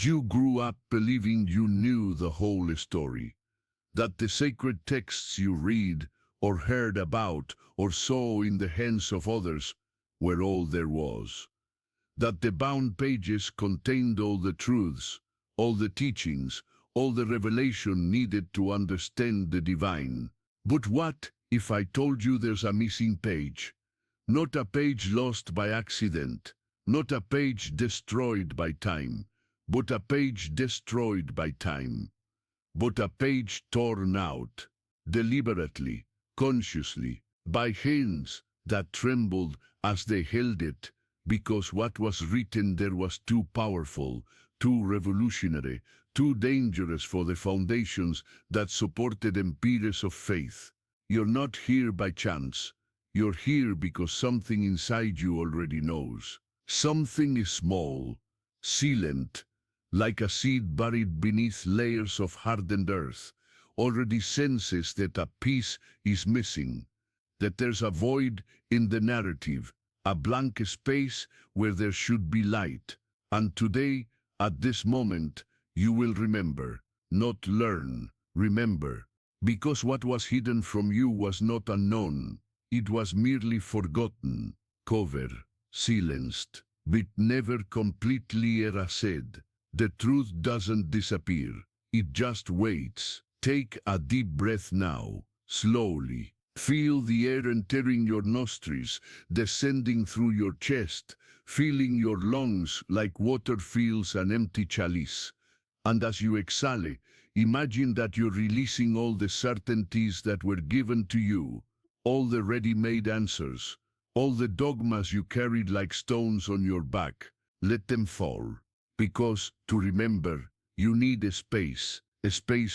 You grew up believing you knew the whole story, that the sacred texts you read or heard about or saw in the hands of others were all there was, that the bound pages contained all the truths, all the teachings, all the revelation needed to understand the divine. But what if I told you there's a missing page? Not a page lost by accident, not a page destroyed by time, but a page destroyed by time, but a page torn out, deliberately, consciously, by hands that trembled as they held it, because what was written there was too powerful, too revolutionary, too dangerous for the foundations that supported empires of faith. You're not here by chance. You're here because something inside you already knows. Something is small, silent, like a seed buried beneath layers of hardened earth, already senses that a piece is missing, that there's a void in the narrative, a blank space where there should be light. And today, at this moment, you will remember, not learn, remember, because what was hidden from you was not unknown, it was merely forgotten, covered, silenced, but never completely erased. The truth doesn't disappear, it just waits. Take a deep breath now, slowly. Feel the air entering your nostrils, descending through your chest, filling your lungs like water fills an empty chalice. And as you exhale, imagine that you're releasing all the certainties that were given to you, all the ready-made answers, all the dogmas you carried like stones on your back. Let them fall. Because, to remember, you need a space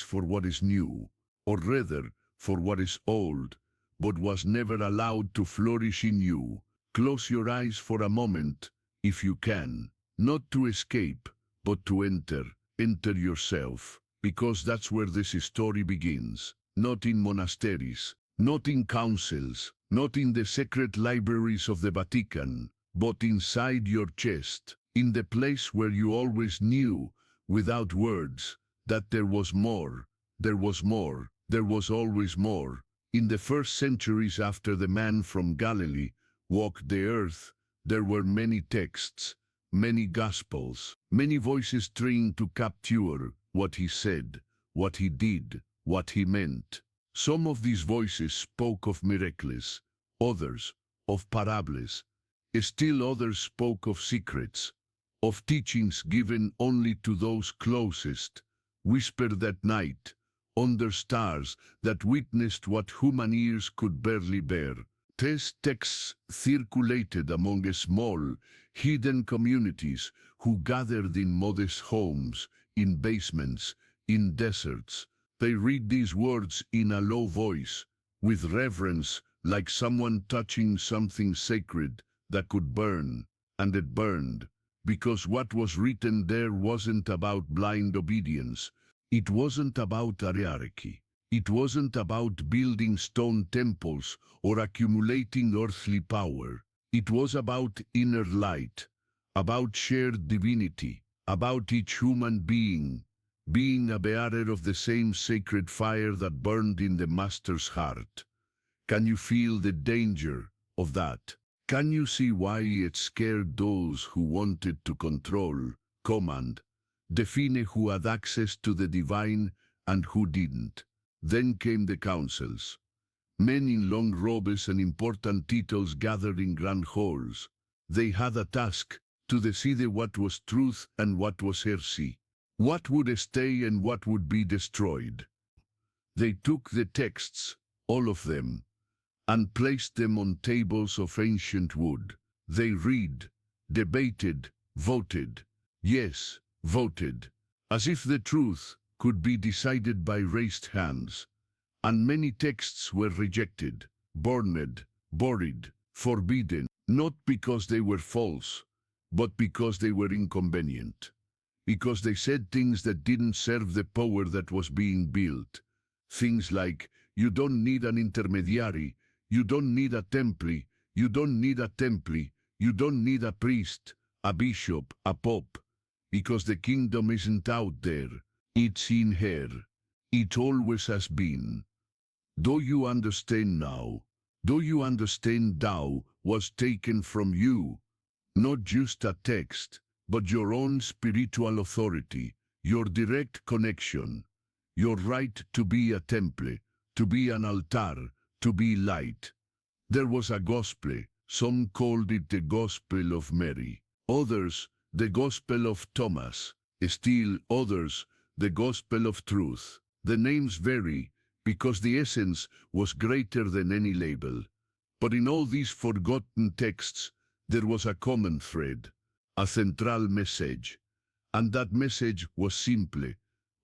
for what is new, or rather, for what is old, but was never allowed to flourish in you. Close your eyes for a moment, if you can, not to escape, but to enter yourself, because that's where this story begins, not in monasteries, not in councils, not in the secret libraries of the Vatican, but inside your chest, in the place where you always knew, without words, that there was more, there was more, there was always more. In the first centuries after the man from Galilee walked the earth, there were many texts, many gospels, many voices trained to capture what he said, what he did, what he meant. Some of these voices spoke of miracles, others of parables, still others spoke of secrets, of teachings given only to those closest, whispered at night, under stars that witnessed what human ears could barely bear. These texts circulated among small, hidden communities who gathered in modest homes, in basements, in deserts. They read these words in a low voice, with reverence, like someone touching something sacred that could burn, and it burned. Because what was written there wasn't about blind obedience. It wasn't about hierarchy. It wasn't about building stone temples or accumulating earthly power. It was about inner light, about shared divinity, about each human being a bearer of the same sacred fire that burned in the Master's heart. Can you feel the danger of that? Can you see why it scared those who wanted to control, command, define who had access to the divine and who didn't? Then came the councils. Men in long robes and important titles gathered in grand halls. They had a task to decide what was truth and what was heresy, what would stay and what would be destroyed. They took the texts, all of them, and placed them on tables of ancient wood. They read, debated, voted. Yes, voted, as if the truth could be decided by raised hands. And many texts were rejected, burned, buried, forbidden, not because they were false, but because they were inconvenient. Because they said things that didn't serve the power that was being built. Things like, you don't need an intermediary, you don't need a temple, you don't need a temple, you don't need a priest, a bishop, a pope. because the kingdom isn't out there, it's in her. It always has been. Do you understand now? Do you understand Tao was taken from you? Not just a text, but your own spiritual authority, your direct connection, your right to be a temple, to be an altar, to be light. There was a gospel, some called it the Gospel of Mary, others the Gospel of Thomas, still others the Gospel of Truth. The names vary because the essence was greater than any label. But in all these forgotten texts, there was a common thread, a central message. And that message was simple,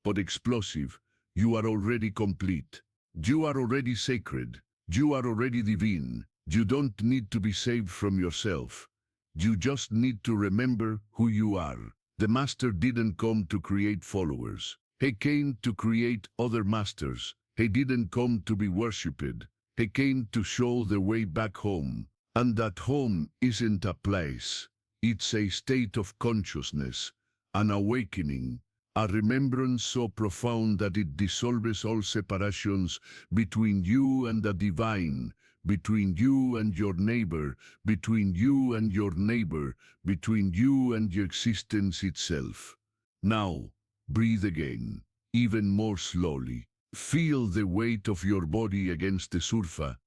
but explosive. You are already complete. You are already sacred. You are already divine. You don't need to be saved from yourself. You just need to remember who you are. The master didn't come to create followers. He came to create other masters. He didn't come to be worshipped. He came to show the way back home. And that home isn't a place. It's a state of consciousness, an awakening, a remembrance so profound that it dissolves all separations between you and the divine, between you and your neighbor, between you and your neighbor, between you and your existence itself. Now, breathe again, even more slowly. Feel the weight of your body against the sofa.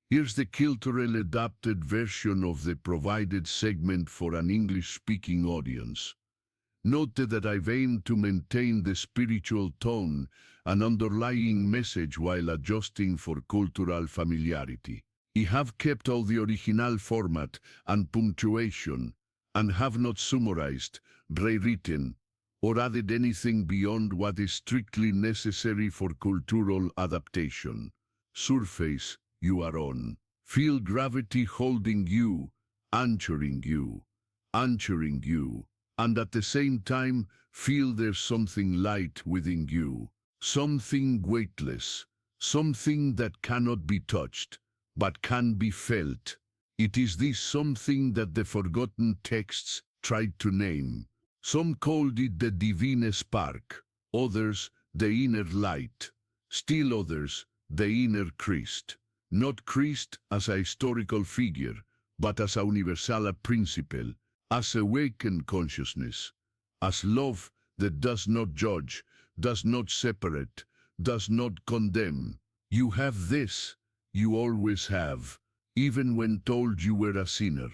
Here's the cultural adapted version of the provided segment for an English-speaking audience. Note that I've aimed to maintain the spiritual tone and underlying message while adjusting for cultural familiarity. I have kept all the original format and punctuation, and have not summarized, rewritten, or added anything beyond what is strictly necessary for cultural adaptation. Surface you are on. Feel gravity holding you, anchoring you, anchoring you, and at the same time feel there's something light within you, something weightless, something that cannot be touched, but can be felt. It is this something that the forgotten texts tried to name. Some called it the divine spark, others the inner light, still others the inner Christ. Not Christ as a historical figure, but as a universal principle, as awakened consciousness, as love that does not judge, does not separate, does not condemn. You have this, you always have, even when told you were a sinner,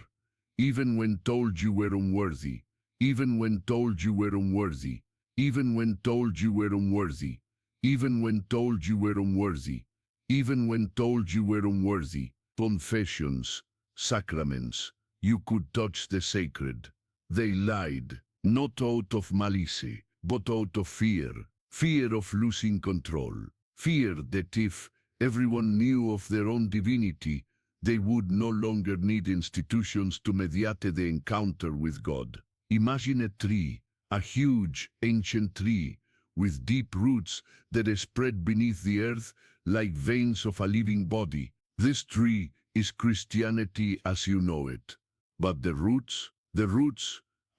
even when told you were unworthy, even when told you were unworthy, even when told you were unworthy, even when told you were unworthy, even when told you were unworthy. Confessions, sacraments, you could touch the sacred. They lied, not out of malice, but out of fear, fear of losing control, fear that if everyone knew of their own divinity, they would no longer need institutions to mediate the encounter with God. Imagine a tree, a huge, ancient tree, with deep roots that spread beneath the earth like veins of a living body. This tree is Christianity as you know it. But the roots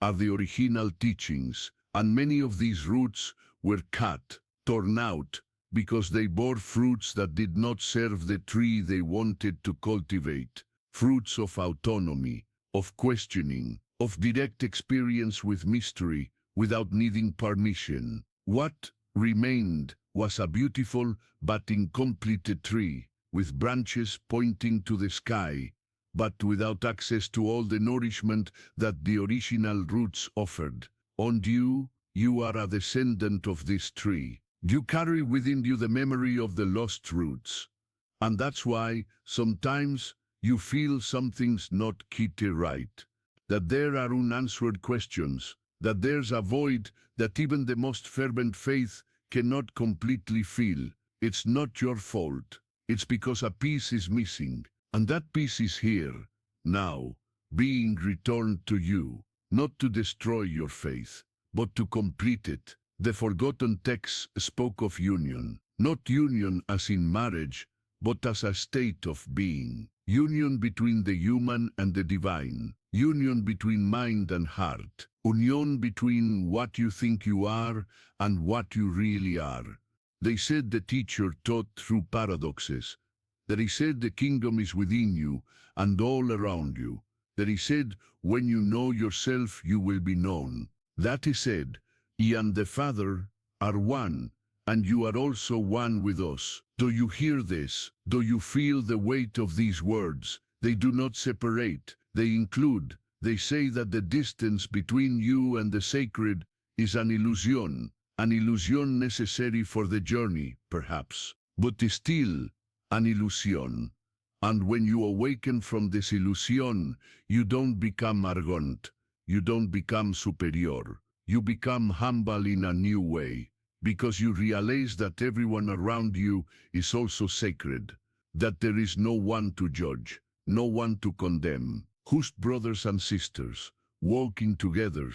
are the original teachings, and many of these roots were cut, torn out, because they bore fruits that did not serve the tree they wanted to cultivate. Fruits of autonomy, of questioning, of direct experience with mystery, without needing permission. What remained was a beautiful but incomplete tree, with branches pointing to the sky, but without access to all the nourishment that the original roots offered. And you are a descendant of this tree. You carry within you the memory of the lost roots. And that's why, sometimes, you feel something's not quite right. That there are unanswered questions, that there's a void that even the most fervent faith cannot completely fill. It's not your fault. It's because a piece is missing, and that piece is here, now, being returned to you, not to destroy your faith, but to complete it. The forgotten texts spoke of union, not union as in marriage, but as a state of being. Union between the human and the divine. Union between mind and heart. union between what you think you are and what you really are. They said the teacher taught through paradoxes, that he said the kingdom is within you and all around you, that he said when you know yourself you will be known, that he said, he and the Father are one, and you are also one with us. Do you hear this? Do you feel the weight of these words? They do not separate, they include. They say that the distance between you and the sacred is an illusion necessary for the journey, perhaps, but is still an illusion. And when you awaken from this illusion, you don't become arrogant, you don't become superior, you become humble in a new way, because you realize that everyone around you is also sacred, that there is no one to judge, no one to condemn, whose brothers and sisters, walking together,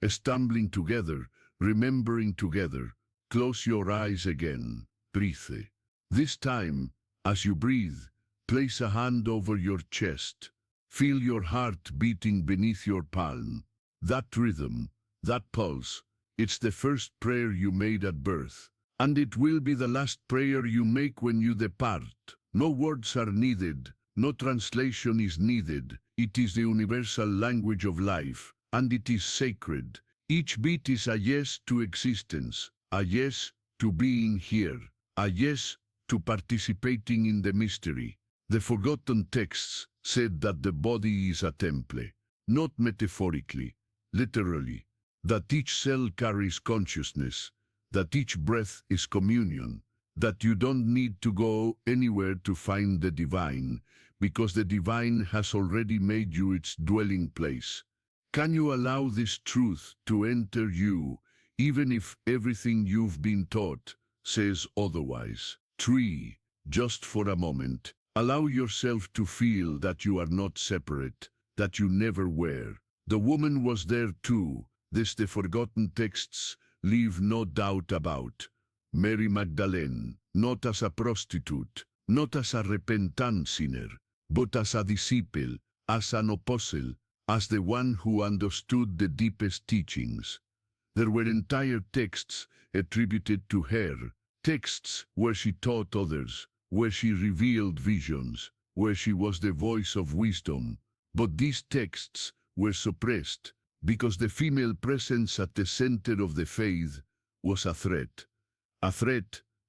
stumbling together, remembering together. Close your eyes again, breathe. This time, as you breathe, place a hand over your chest. Feel your heart beating beneath your palm. That rhythm, that pulse, it's the first prayer you made at birth, and it will be the last prayer you make when you depart. No words are needed, no translation is needed. It is the universal language of life, and it is sacred. Each beat is a yes to existence, a yes to being here, a yes to participating in the mystery. The forgotten texts said that the body is a temple, not metaphorically, literally, that each cell carries consciousness, that each breath is communion, that you don't need to go anywhere to find the divine, because the divine has already made you its dwelling place. Can you allow this truth to enter you, even if everything you've been taught says otherwise? 3. Just for a moment, allow yourself to feel that you are not separate, that you never were. The woman was there too, this the forgotten texts leave no doubt about. Mary Magdalene, not as a prostitute, not as a repentant sinner, but as a disciple, as an apostle, as the one who understood the deepest teachings. There were entire texts attributed to her, texts where she taught others, where she revealed visions, where she was the voice of wisdom. But these texts were suppressed because the female presence at the center of the faith was a threat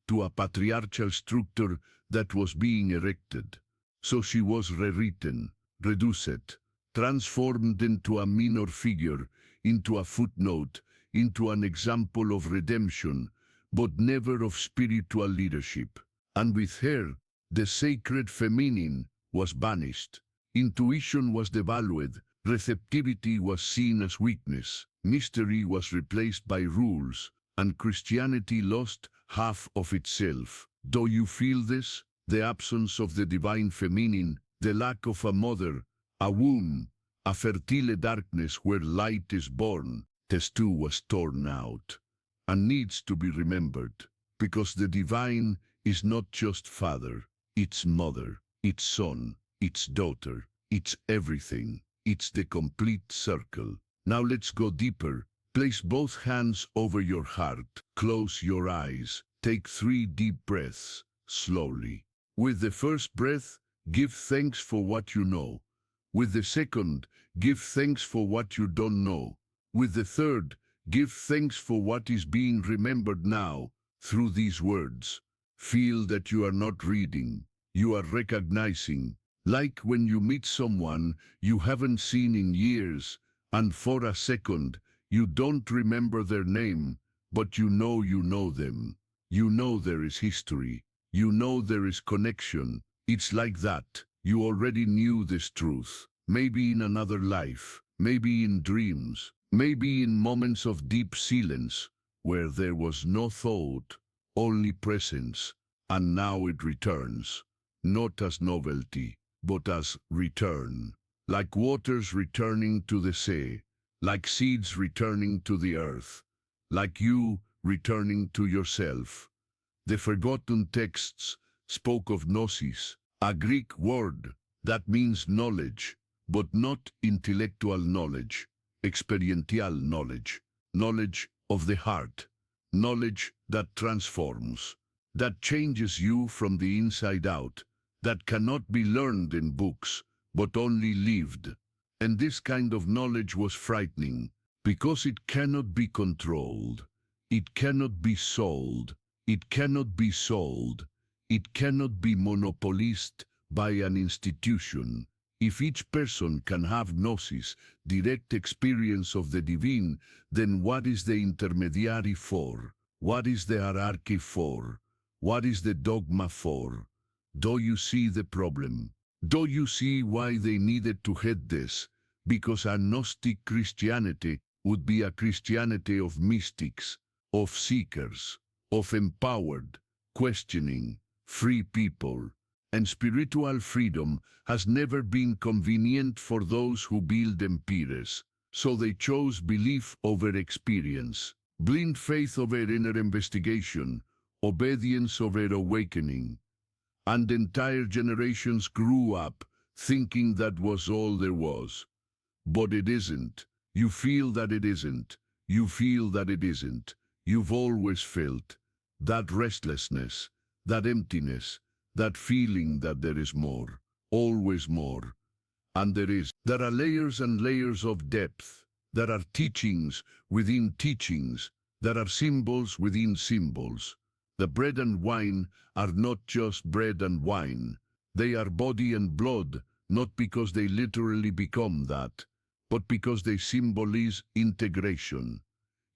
to a patriarchal structure that was being erected. So she was rewritten, reduced, transformed into a minor figure, into a footnote, into an example of redemption, but never of spiritual leadership. And with her, the sacred feminine was banished. Intuition was devalued, receptivity was seen as weakness, mystery was replaced by rules, and Christianity lost half of itself. Do you feel this? The absence of the divine feminine, the lack of a mother, a womb, a fertile darkness where light is born. This too was torn out, and needs to be remembered, because the divine is not just father, it's mother, it's son, it's daughter, it's everything, it's the complete circle. Now let's go deeper. Place both hands over your heart, close your eyes, take 3 deep breaths, slowly. With the first breath, give thanks for what you know. With the second, give thanks for what you don't know. With the third, give thanks for what is being remembered now, through these words. Feel that you are not reading, you are recognizing, like when you meet someone you haven't seen in years, and for a second, you don't remember their name, but you know them. You know there is history. You know there is connection. It's like that. You already knew this truth. Maybe in another life, maybe in dreams, maybe in moments of deep silence, where there was no thought, only presence, and now it returns, not as novelty, but as return. Like waters returning to the sea, like seeds returning to the earth, like you returning to yourself. The forgotten texts spoke of gnosis, a Greek word that means knowledge, but not intellectual knowledge. experiential knowledge, knowledge of the heart, knowledge that transforms, that changes you from the inside out, that cannot be learned in books, but only lived. And this kind of knowledge was frightening, because it cannot be controlled, it cannot be sold, it cannot be sold, it cannot be monopolized by an institution. If each person can have gnosis, direct experience of the divine, then what is the intermediary for? What is the hierarchy for? What is the dogma for? Do you see the problem? Do you see why they needed to head this? Because a Gnostic Christianity would be a Christianity of mystics, of seekers, of empowered, questioning, free people. And spiritual freedom has never been convenient for those who build empires. So they chose belief over experience, blind faith over inner investigation, obedience over awakening. And entire generations grew up thinking that was all there was. But it isn't. You feel that it isn't. You feel that it isn't. You've always felt that restlessness, that emptiness, that feeling that there is more, always more. And there are layers and layers of depth. There are teachings within teachings. There are symbols within symbols. The bread and wine are not just bread and wine. They are body and blood, not because they literally become that, but because they symbolize integration.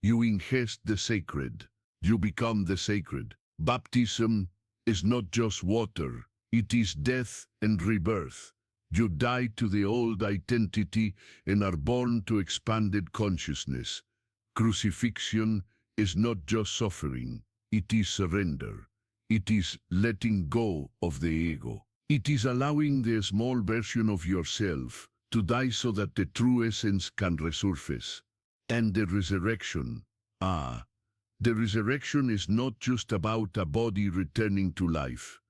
You ingest the sacred. You become the sacred. Baptism is not just water, it is death and rebirth. You die to the old identity and are born to expanded consciousness. Crucifixion is not just suffering, it is surrender. It is letting go of the ego. It is allowing the small version of yourself to die so that the true essence can resurface. And the resurrection, the resurrection is not just about a body returning to life.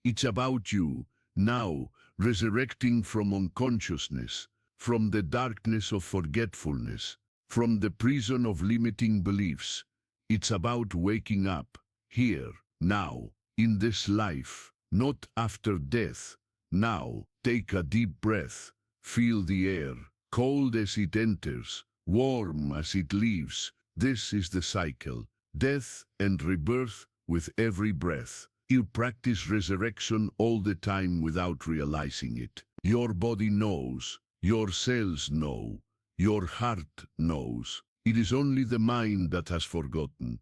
It's about you, now, resurrecting from unconsciousness, from the darkness of forgetfulness, from the prison of limiting beliefs. It's about waking up, here, now, in this life, not after death. Now, take a deep breath, feel the air, cold as it enters, warm as it leaves. This is the cycle. Death and rebirth with every breath. You practice resurrection all the time without realizing it. Your body knows, your cells know, your heart knows. It is only the mind that has forgotten.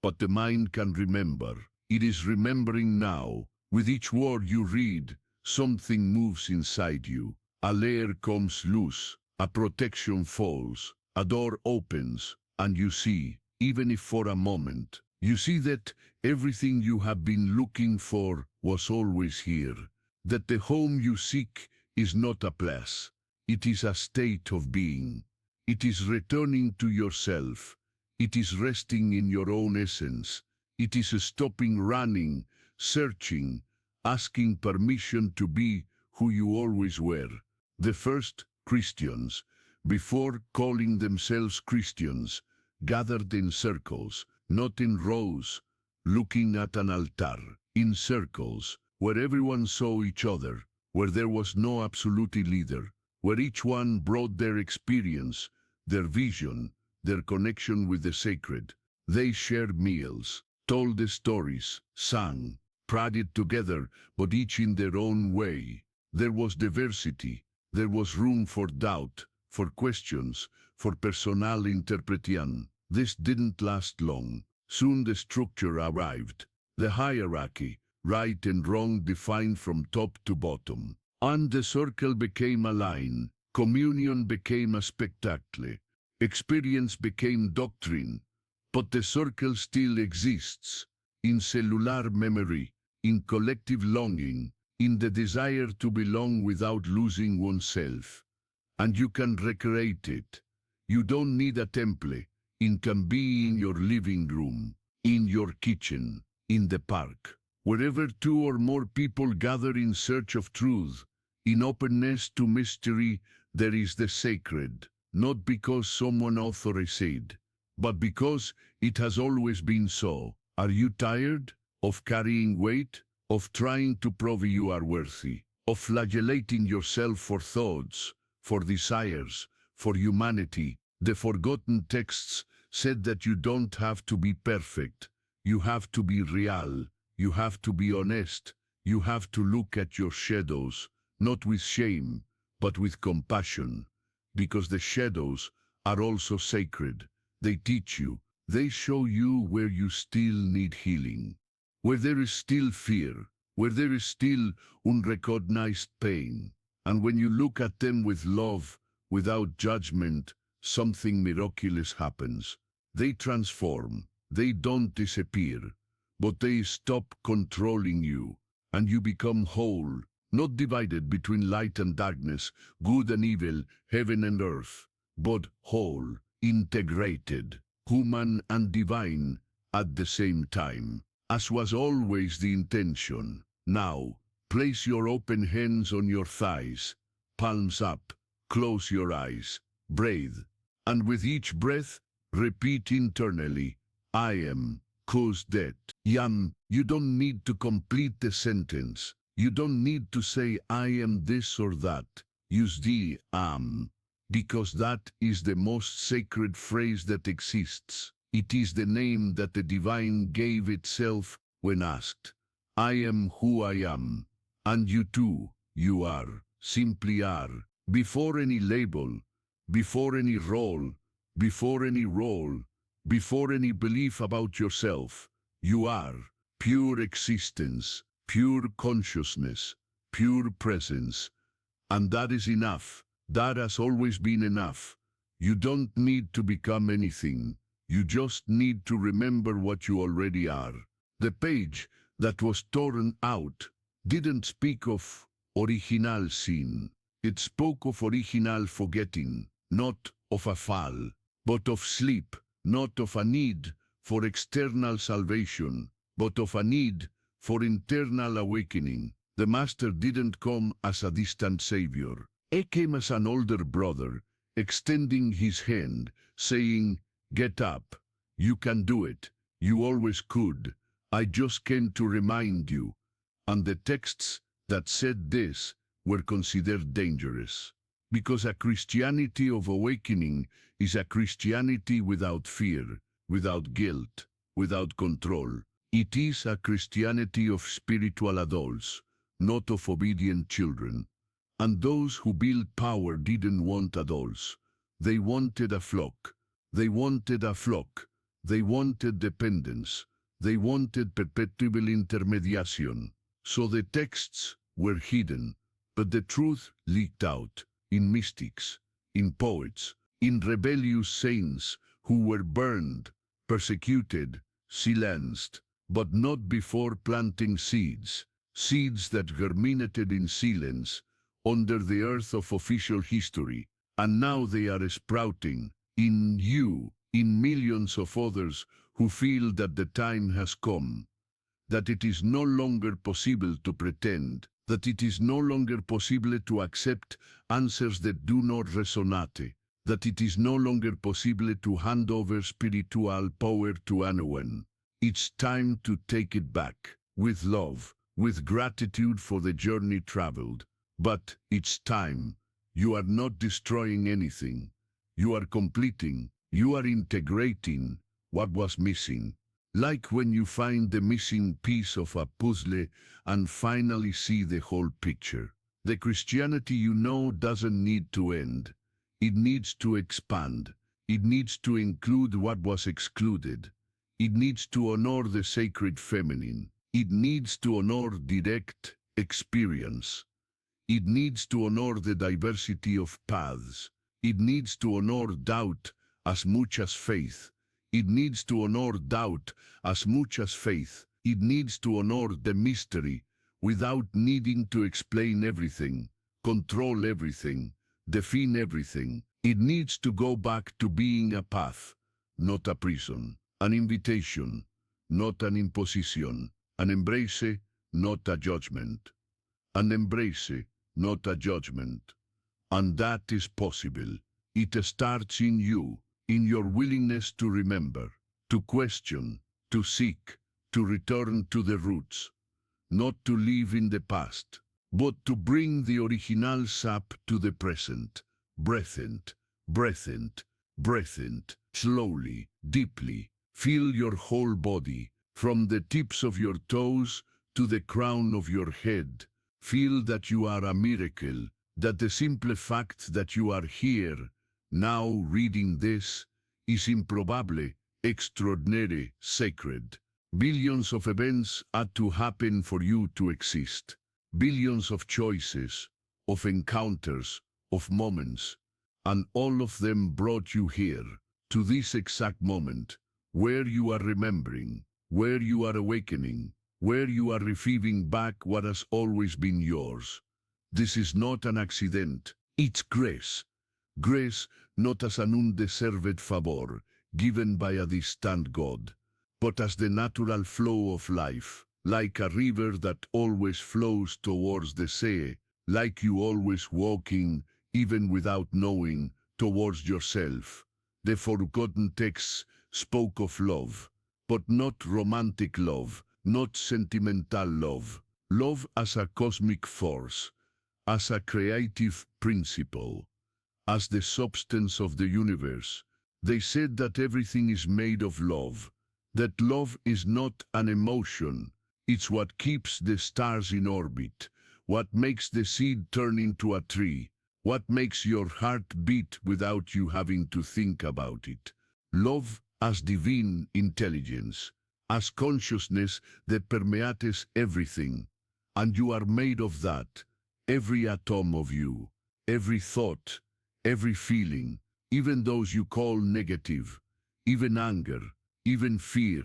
But the mind can remember. It is remembering now. With each word you read, something moves inside you. A layer comes loose, a protection falls, a door opens, and you see, even if for a moment, you see that everything you have been looking for was always here, that the home you seek is not a place, it is a state of being. It is returning to yourself, it is resting in your own essence, it is stopping running, searching, asking permission to be who you always were. The first Christians, before calling themselves Christians, gathered in circles, not in rows, looking at an altar, in circles, where everyone saw each other, where there was no absolute leader, where each one brought their experience, their vision, their connection with the sacred. They shared meals, told the stories, sang, prayed together, but each in their own way. There was diversity, there was room for doubt, for questions, for personal interpretation. This didn't last long. Soon the structure arrived, the hierarchy, right and wrong defined from top to bottom. And the circle became a line, communion became a spectacle, experience became doctrine. But the circle still exists, in cellular memory, in collective longing, in the desire to belong without losing oneself. And you can recreate it. You don't need a temple. It can be in your living room, in your kitchen, in the park. Wherever two or more people gather in search of truth, in openness to mystery, there is the sacred. not because someone authorized it, but because it has always been so. Are you tired of carrying weight, of trying to prove you are worthy, of flagellating yourself for thoughts, for desires, for humanity? The forgotten texts said that you don't have to be perfect. You have to be real. You have to be honest. You have to look at your shadows, not with shame, but with compassion, because the shadows are also sacred. They teach you. They show you where you still need healing, where there is still fear, where there is still unrecognized pain. And when you look at them with love, without judgment, something miraculous happens. They transform. They don't disappear, but they stop controlling you, and you become whole, not divided between light and darkness, good and evil, heaven and earth, but whole, integrated, human and divine at the same time, as was always the intention. Now, place your open hands on your thighs, palms up, close your eyes, breathe, and with each breath, repeat internally, I am, cause that. You don't need to complete the sentence. You don't need to say I am this or that. Use the am, because that is the most sacred phrase that exists. It is the name that the divine gave itself when asked. I am who I am, and you too, you are, simply are, before any label, before any role, before any role, before any belief about yourself. You are pure existence, pure consciousness, pure presence. And that is enough. That has always been enough. You don't need to become anything. You just need to remember what you already are. The page that was torn out didn't speak of original sin. It spoke of original forgetting, not of a fall, but of sleep, not of a need for external salvation, but of a need for internal awakening. The Master didn't come as a distant savior. He came as an older brother, extending his hand, saying, get up. You can do it. You always could. I just came to remind you. And the texts that said this were considered dangerous, because a Christianity of awakening is a Christianity without fear, without guilt, without control. It is a Christianity of spiritual adults, not of obedient children. And those who built power didn't want adults. They wanted a flock. They wanted a flock. They wanted dependence. They wanted perpetual intermediation. So the texts were hidden, but the truth leaked out in mystics, in poets, in rebellious saints who were burned, persecuted, silenced, but not before planting seeds, seeds that germinated in silence under the earth of official history, and now they are sprouting in you, in millions of others who feel that the time has come, that it is no longer possible to pretend, that it is no longer possible to accept answers that do not resonate, that it is no longer possible to hand over spiritual power to anyone. It's time to take it back, with love, with gratitude for the journey traveled. But it's time. You are not destroying anything. You are completing, you are integrating what was missing. Like when you find the missing piece of a puzzle and finally see the whole picture. The Christianity you know doesn't need to end. It needs to expand. It needs to include what was excluded. It needs to honor the sacred feminine. It needs to honor direct experience. It needs to honor the diversity of paths. It needs to honor doubt as much as faith. It needs to honor doubt as much as faith. It needs to honor the mystery without needing to explain everything, control everything, define everything. It needs to go back to being a path, not a prison, an invitation, not an imposition, an embrace, not a judgment, an embrace, not a judgment. And that is possible. It starts in you, in your willingness to remember, to question, to seek, to return to the roots, not to live in the past, but to bring the original sap to the present. Breathe in, breathe in, breathe in, slowly, deeply. Feel your whole body, from the tips of your toes to the crown of your head. Feel that you are a miracle, that the simple fact that you are here, now reading this, is improbable, extraordinary, sacred. Billions of events had to happen for you to exist. Billions of choices, of encounters, of moments, and all of them brought you here, to this exact moment, where you are remembering, where you are awakening, where you are receiving back what has always been yours. This is not an accident, it's grace. Grace not as an undeserved favor, given by a distant God, but as the natural flow of life, like a river that always flows towards the sea, like you always walking, even without knowing, towards yourself. The forgotten texts spoke of love, but not romantic love, not sentimental love. Love as a cosmic force, as a creative principle, as the substance of the universe. They said that everything is made of love, that love is not an emotion, it's what keeps the stars in orbit, what makes the seed turn into a tree, what makes your heart beat without you having to think about it. Love as divine intelligence, as consciousness that permeates everything. And you are made of that, every atom of you, every thought, every feeling, even those you call negative, even anger, even fear.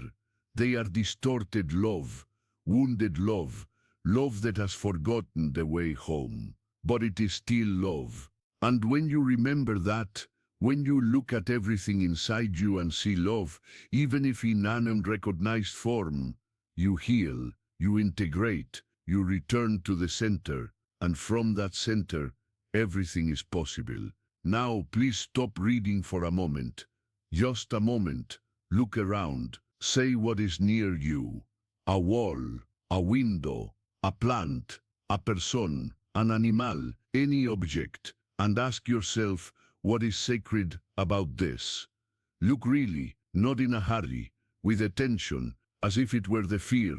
They are distorted love, wounded love, love that has forgotten the way home. But it is still love. And when you remember that, when you look at everything inside you and see love, even if in an unrecognized form, you heal, you integrate, you return to the center, and from that center, everything is possible. Now please stop reading for a moment. Just a moment. Look around. Say what is near you. A wall, a window, a plant, a person, an animal, any object, and ask yourself what is sacred about this. Look really, not in a hurry, with attention, as if it were the fear,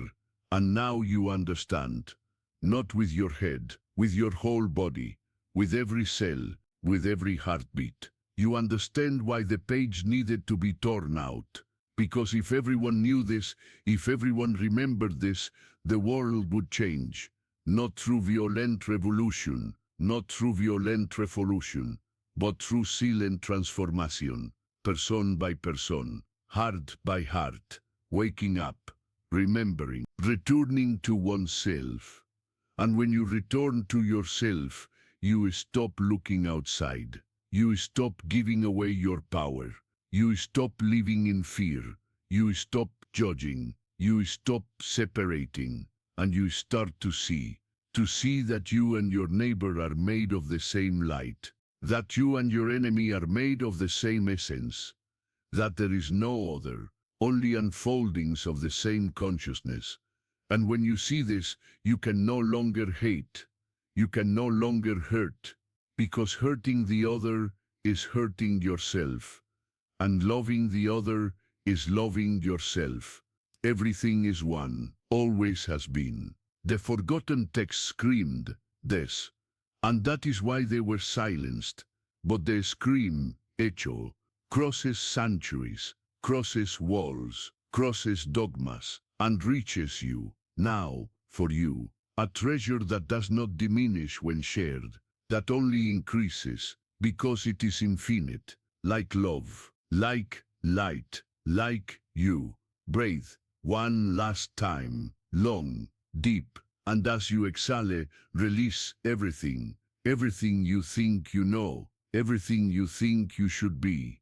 and now you understand. Not with your head, with your whole body, with every cell, with every heartbeat. You understand why the page needed to be torn out. Because if everyone knew this, if everyone remembered this, the world would change. Not through violent revolution, not through violent revolution, but through silent transformation, person by person, heart by heart, waking up, remembering, returning to oneself. And when you return to yourself, you stop looking outside. You stop giving away your power. You stop living in fear. You stop judging. You stop separating. And you start to see that you and your neighbor are made of the same light, that you and your enemy are made of the same essence, that there is no other, only unfoldings of the same consciousness. And when you see this, you can no longer hate, you can no longer hurt, because hurting the other is hurting yourself, and loving the other is loving yourself. Everything is one, always has been. The forgotten text screamed this, and that is why they were silenced. But the scream, echo, crosses centuries, crosses walls, crosses dogmas, and reaches you, now, for you, a treasure that does not diminish when shared, that only increases, because it is infinite, like love, like light, like you. Breathe, one last time, long, deep, and as you exhale, release everything, everything you think you know, everything you think you should be,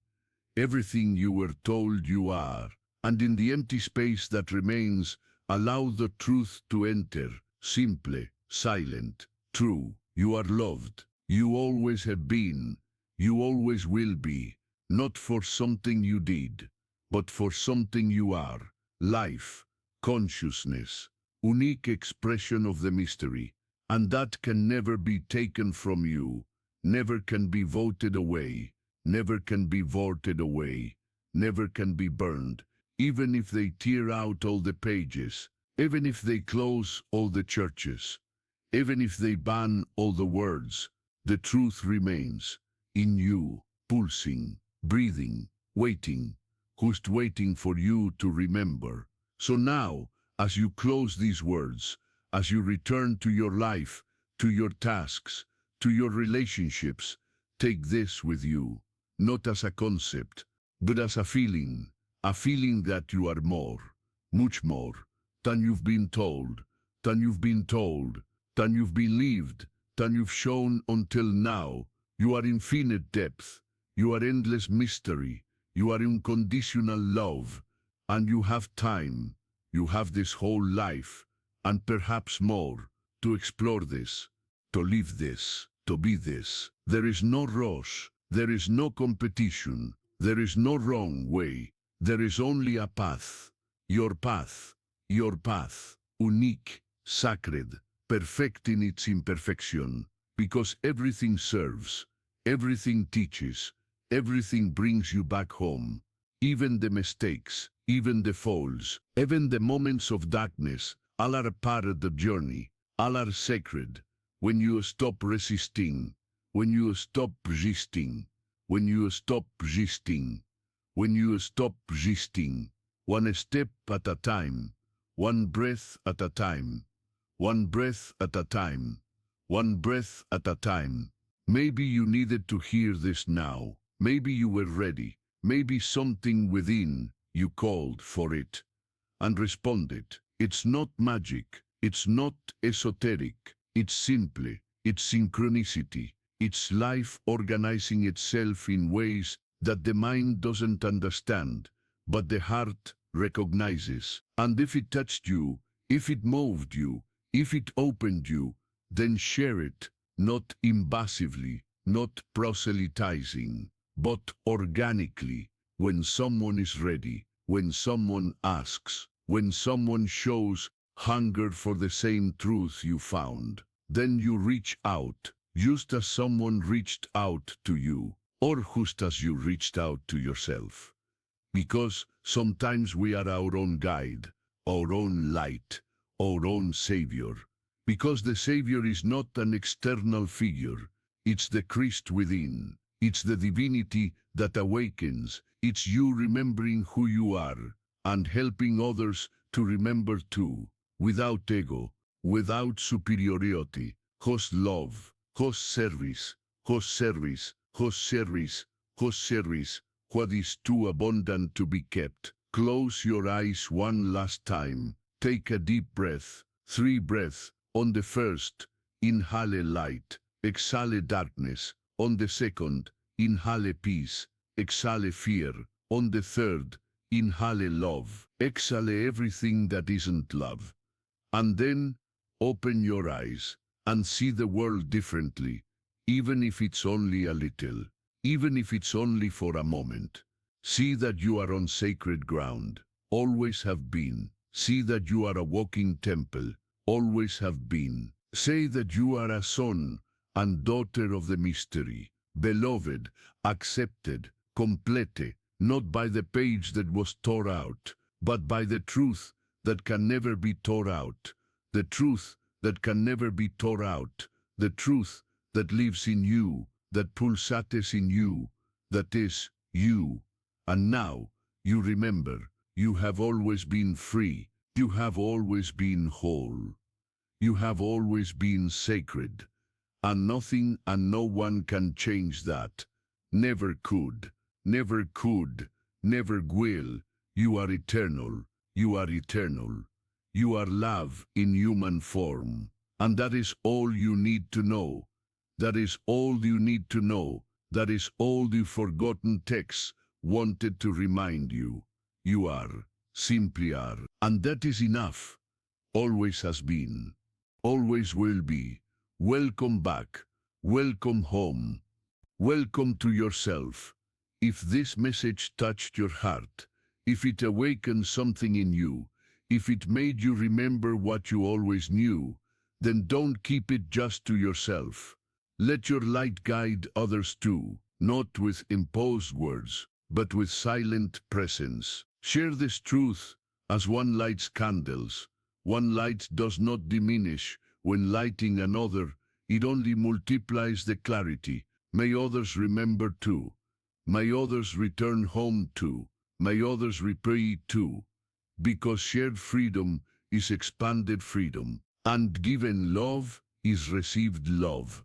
everything you were told you are, and in the empty space that remains, allow the truth to enter, simple, silent, true. You are loved. You always have been. You always will be, not for something you did, but for something you are. Life, consciousness, unique expression of the mystery. And that can never be taken from you, never can be voted away, never can be voted away, never can be burned, even if they tear out all the pages, even if they close all the churches, even if they ban all the words, the truth remains in you, pulsing, breathing, waiting, just waiting for you to remember. So now, as you close these words, as you return to your life, to your tasks, to your relationships, take this with you, not as a concept, but as a feeling that you are more, much more, than you've been told, than you've been told, than you've believed, than you've shown until now. You are infinite depth, you are endless mystery, you are unconditional love, and you have time, you have this whole life, and perhaps more, to explore this, to live this, to be this. There is no rush, there is no competition, there is no wrong way, there is only a path, your path, unique, sacred, perfect in its imperfection, because everything serves, everything teaches, everything brings you back home, even the mistakes, even the falls, even the moments of darkness, all are a part of the journey, all are sacred. When you stop resisting, when you stop resisting, when you stop resisting, when you stop resisting, one step at a time, one breath at a time, one breath at a time, one breath at a time. Maybe you needed to hear this now, maybe you were ready, maybe something within you called for it and responded. It's not magic, it's not esoteric, it's simply, it's synchronicity, it's life organizing itself in ways that the mind doesn't understand, but the heart recognizes. And if it touched you, if it moved you, if it opened you, then share it, not invasively, not proselytizing, but organically, when someone is ready, when someone asks, when someone shows hunger for the same truth you found, then you reach out, just as someone reached out to you, or just as you reached out to yourself. Because sometimes we are our own guide, our own light, our own savior. Because the savior is not an external figure, it's the Christ within, it's the divinity that awakens, it's you remembering who you are, and helping others to remember too, without ego, without superiority, just love, just service, just service, just service, just service, what is too abundant to be kept. Close your eyes one last time, take a deep breath, 3 breaths, on the first, inhale light, exhale darkness, on the second, inhale peace, exhale fear, on the third, inhale love, exhale everything that isn't love. And then, open your eyes, and see the world differently, even if it's only a little, even if it's only for a moment. See that you are on sacred ground, always have been. See that you are a walking temple, always have been. Say that you are a son and daughter of the mystery, beloved, accepted, complete, not by the page that was tore out, but by the truth that can never be tore out, the truth that can never be tore out, the truth that lives in you, that pulsates in you, that is you. And now, you remember, you have always been free, you have always been whole, you have always been sacred, and nothing and no one can change that. Never could, never could, never will. You are eternal, you are eternal. You are love in human form. And that is all you need to know. That is all you need to know. That is all the forgotten texts wanted to remind you. You are, simply are. And that is enough. Always has been. Always will be. Welcome back. Welcome home. Welcome to yourself. If this message touched your heart, if it awakened something in you, if it made you remember what you always knew, then don't keep it just to yourself. Let your light guide others too, not with imposed words, but with silent presence. Share this truth as one lights candles. One light does not diminish when lighting another, it only multiplies the clarity. May others remember too. May others return home too. May others repay too. Because shared freedom is expanded freedom, and given love is received love.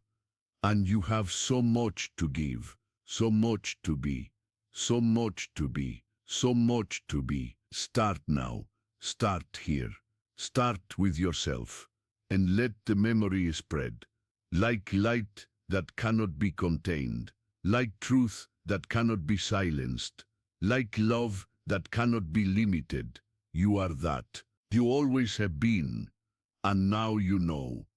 And you have so much to give, so much to be, so much to be, so much to be. Start now, start here, start with yourself, and let the memory spread, like light that cannot be contained, like truth that cannot be silenced, like love that cannot be limited. You are that. You always have been, and now you know.